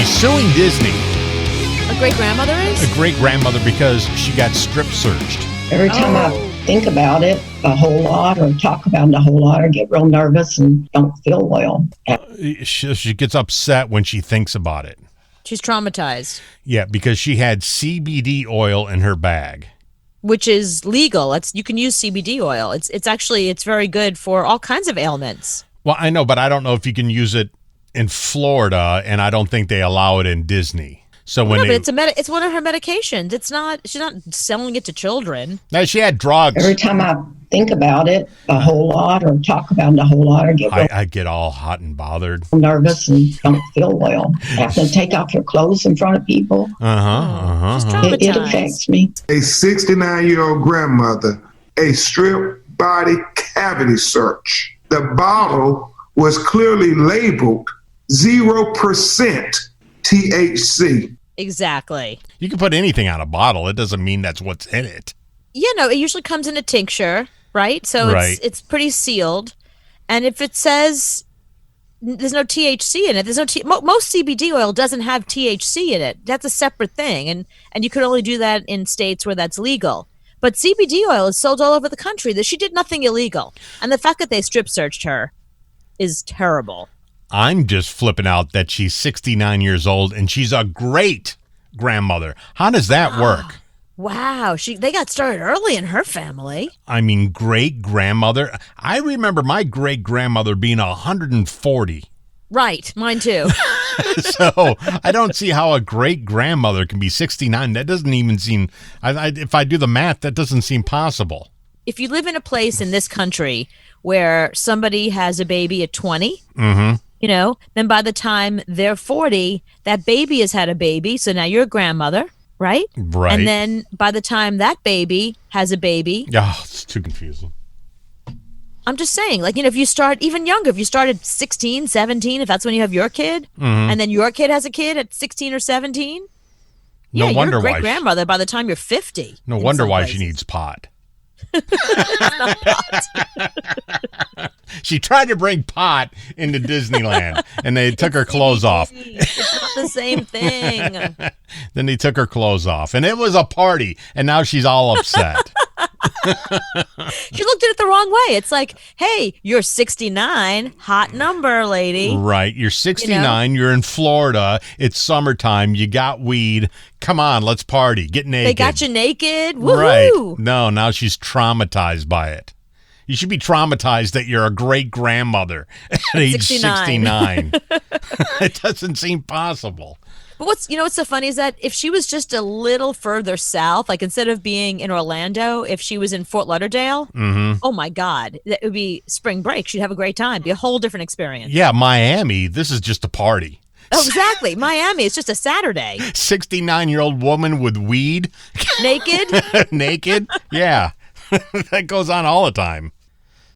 She's suing Disney. A great-grandmother is? A great-grandmother because she got strip searched. Every time I think about it a whole lot or talk about it a whole lot, I get real nervous and don't feel well. She gets upset when she thinks about it. She's traumatized. Yeah, because she had CBD oil in her bag. Which is legal. You can use CBD oil. It's very good for all kinds of ailments. Well, I know, but I don't know if you can use it in Florida, and I don't think they allow it in Disney. So when but it's one of her medications. She's not selling it to children. Now she had drugs. Every time I think about it a whole lot or talk about it a whole lot, I get all hot and bothered, nervous and don't feel well. Have to take off your clothes in front of people. She's traumatized. It affects me. A 69-year-old grandmother, a strip body cavity search. The bottle was clearly labeled 0% THC. Exactly. You can put anything on a bottle. It doesn't mean that's what's in it. Yeah, no, it usually comes in a tincture, right? So it's pretty sealed. And if it says there's no THC in it, most CBD oil doesn't have THC in it. That's a separate thing. And you can only do that in states where that's legal. But CBD oil is sold all over the country. She did nothing illegal. And the fact that they strip searched her is terrible. I'm just flipping out that she's 69 years old and she's a great grandmother. How does that work? Wow. They got started early in her family. I mean, great grandmother. I remember my great grandmother being 140. Right. Mine too. So I don't see how a great grandmother can be 69. That doesn't even seem, if I do the math, that doesn't seem possible. If you live in a place in this country where somebody has a baby at 20, then by the time they're 40, that baby has had a baby. So now you're a grandmother, right? Right. And then by the time that baby has a baby. Oh, it's too confusing. I'm just saying, if you start even younger, if you start at 16, 17, if that's when you have your kid, and then your kid has a kid at 16 or 17, no wonder you're a why great-grandmother by the time you're 50. No wonder why she needs pot. She tried to bring pot into Disneyland, and they took her clothes off. It's not the same thing. Then they took her clothes off, and it was a party, and now she's all upset. She looked at it the wrong way. It's like, hey, you're 69, hot number, lady. Right, you're 69, you're in Florida, it's summertime, you got weed. Come on, let's party, get naked. They got you naked? Woohoo! Right. No, now she's traumatized by it. You should be traumatized that you're a great-grandmother at age 69. It doesn't seem possible. But what's so funny is that if she was just a little further south, like instead of being in Orlando, if she was in Fort Lauderdale, oh my God, that would be spring break. She'd have a great time. Be a whole different experience. Yeah, Miami, this is just a party. Oh, exactly. Miami, it's just a Saturday. 69-year-old woman with weed. Naked? Naked? Yeah. That goes on all the time.